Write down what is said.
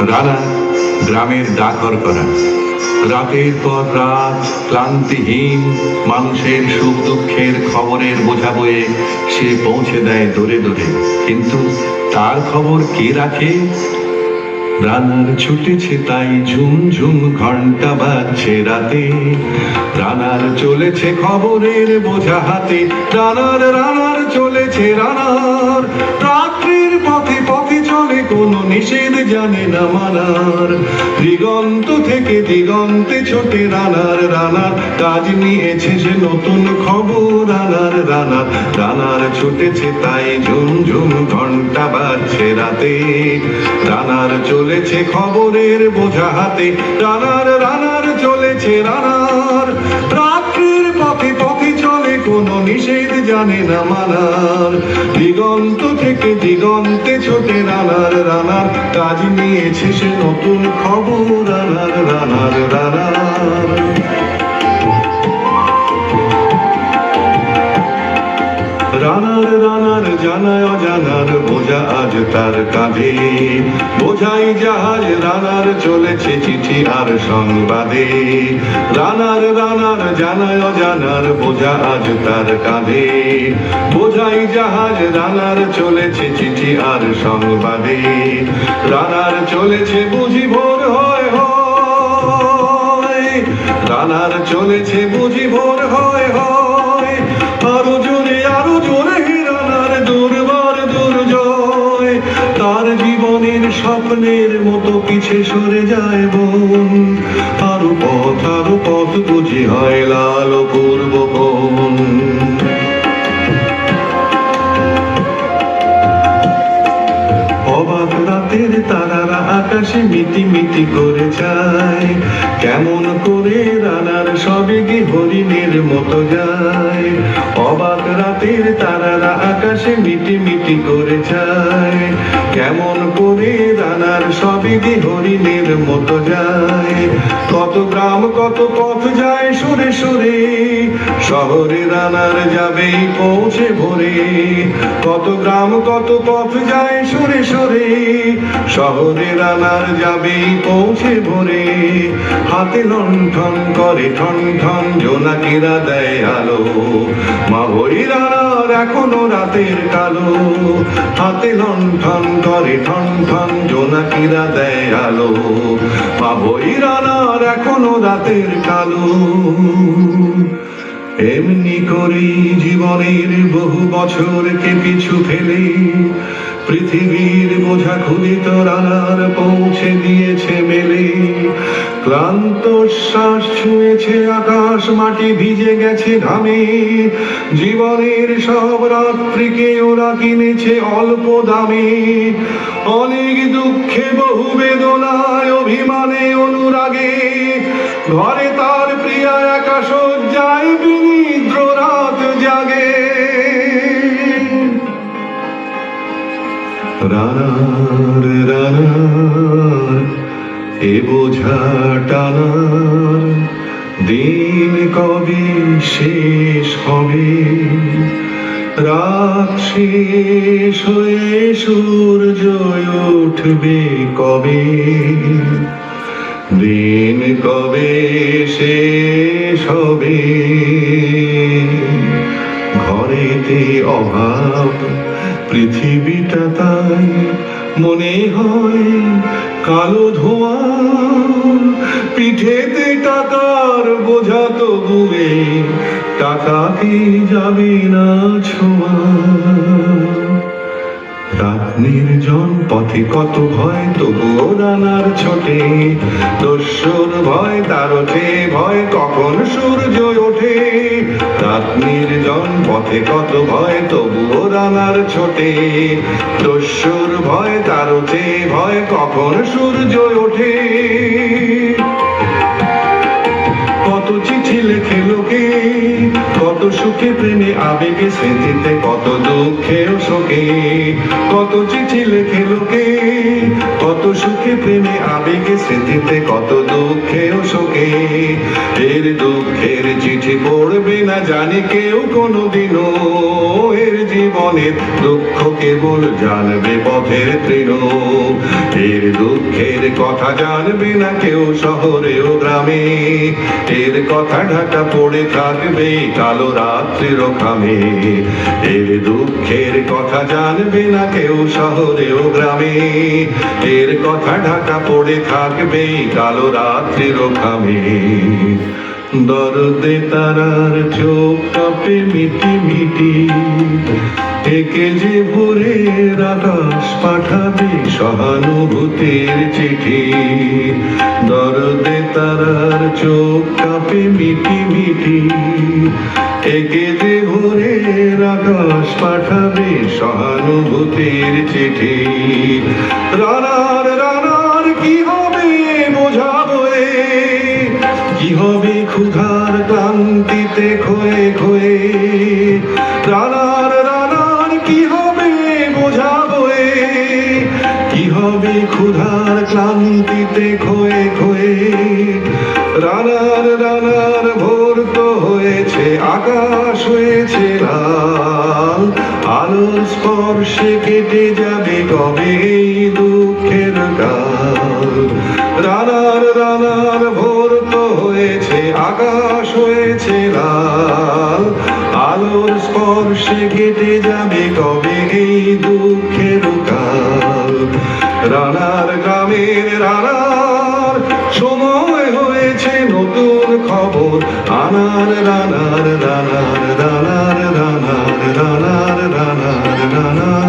রানা গ্রামের ডাকর করা। রাতের পর রাত ক্লান্তিহীন মানুষের সুখ দুঃখের খবরের বোঝা বয়ে সে পৌঁছে দেয় দূরে দূরে, কিন্তু তার খবর কে রাখে? রানার ছুটেছে তাই ঝুমঝুম ঘন্টা বাজছে রাতে, রানার চলেছে খবরের বোঝা হাতে, রানার চলেছে রানার। রাত্রির পথে পথে চলে কোনো নিষেধ জানে না মানার, দিগন্ত থেকে দিগন্তে ছোটে রানার কাজ নিয়েছে সে নতুন খবর। রানার ছুটেছে তাই ঝুমঝুম ঘন্টা বাজছে রাতে, রানার চলেছে খবরের বোঝা হাতে, রানার চলেছে রানার। রাত্রির পথে পথে চলে কোনো নিষেধ জানে না মানার, দিগন্ত থেকে দিগন্তে ছোটে রানার কাজ নিয়েছে সে নতুন খবর। রানার জানায় অজানার বোঝা আজ তার কাঁধে, বোঝাই জাহাজ রানার চলেছে চিঠি আর সংবাদে। রানার জানায় অজানার বোঝা আজ তার কাঁধে, বোঝাই জাহাজ রানার চলেছে চিঠি আর সংবাদে। রানার চলেছে বুঝি ভোর হয় হয়, রানার চলেছে বুঝি ভোর হয় হয়, আরো জোরে রানার দুর্বার দুর্জয়। তার জীবনের স্বপ্নের মতো পিছে সরে যায় বন, আরো পথ বুঝি হয় লাল পূর্ব বন। অবাক রাতের তারারা আকাশে মিটি মিটি করে যায়, কেমন করে রানার সবে গে হরিণের মতো যায়। অবাক রাতের তারারা আকাশে মিটি মিটি করে যায়, কেমন করে রানার সবে গে হরিণের মতো যায়। কত গ্রাম কত পথ যায় সরে সরে, শহরে রানার যাবেই পৌঁছে ভোরে। কত গ্রাম কত পথ যায় সরে সরে, শহরে রানার যাবেই পৌঁছে ভোরে। হাতে লণ্ঠন করে ঠন ঠন জোনাকিরা দেয় আলো, মা ওই রানার এখনো রাতের কালো। হাতে লণ্ঠন করে ঠন ঠন জোনাকিরা দেয় আলো, মা ওই রানার এখনো রাতের কালো। এমনি করেই জীবনের বহু বছরকে পিছু ফেলে পৃথিবীর বোঝা খুলিত রানার পৌঁছে দিয়েছে মেলে। ক্লান্ত শ্বাস ছুঁয়েছে আকাশ মাটি ভিজে গেছে ঘামে, জীবনের সব রাত্রিকে ওরা কিনেছে অল্প দামে। অনেক দুঃখে বহু বেদনায় অভিমানে অনুরাগে, ঘরে তার প্রিয়া একা শয্যায় বিনিদ্র রাত জাগে। রানার এ বোঝা টানার দিন কবে শেষ হবে? রাত শেষ হয়ে সূর্য উঠবে কবে? দিন কবে শেষ হবে? ঘরেতে অভাব পৃথিবীটা তাই মনে হয় কালো ধোঁয়া, পিঠেতে টাকার বোঝা তবুয়ে টাকাকে যাবে না ছোঁয়া। রাত নির্জন পথে কত ভয় তবুও রানার ছোটে, দস্যুর ভয় তার ওঠে ভয় কখন সূর্য ওঠে। রাত নির্জন পথে কত ভয় তবুও রানার ছোটে, দস্যুর ভয় তার ওঠে ভয় কখন সূর্য ওঠে। কত চিঠি লেখে লোকে, কত সুখে প্রেমে আবেগে স্মৃতিতে, কত দুঃখে ও শোকে। কত চিঠি লেখে লোকে, কত সুখে প্রেমে আবেগে স্মৃতিতে, কত দুঃখে ও শোকে। এর দুঃখের চিঠি পড়বে না জানি কেউ কোনোদিনও, এর জীবনের দুঃখ কেবল জানবে পথের তৃণ। এর দুঃখের কথা জানবে না কেউ শহরে ও গ্রামে, এর কথা ঢাকা পড়ে থাকবে কালো রাত্রির খামে। এর দুঃখের কথা জানবে না কেউ শহরে ও গ্রামে, এর কথা ঢাকা পড়ে থাকবে কালো রাত্রির খামে। দরদে তারার চোখ কাঁপে মিটি মিটি, একে যে ভোরের আকাশ পাঠাবে সহানুভূতির চিঠি। দরদে তারার চোখ কাঁপে মিটি মিটি, একে যে ভোরের আকাশ পাঠাবে সহানুভূতির চিঠি। রানার রানার কি হবে বোঝাবো এ, কি হবে ক্ষুধার ক্লান্তিতে খয়ে খয়ে। রানার রানার কি হবে বোঝাবো এ, কি হবে ক্ষুধার ক্লান্তিতে খয়ে খয়ে। রানার রানার ভোর তো হয়েছে, আকাশ হয়েছে লাল, আলোর স্পর্শে কেটে যাবে কবে এই দুঃখের কাল। রানার রানার ভোর তো হয়েছে, আকাশ হয়েছে লাল, আলোর স্পর্শে কেটে যাবে কবে এই দুঃখের কাল। রানার গ্রামের রানার সময় হয়েছে নতুন খবর আনার। রানার রানার রানার রানার রানার রানার রানার।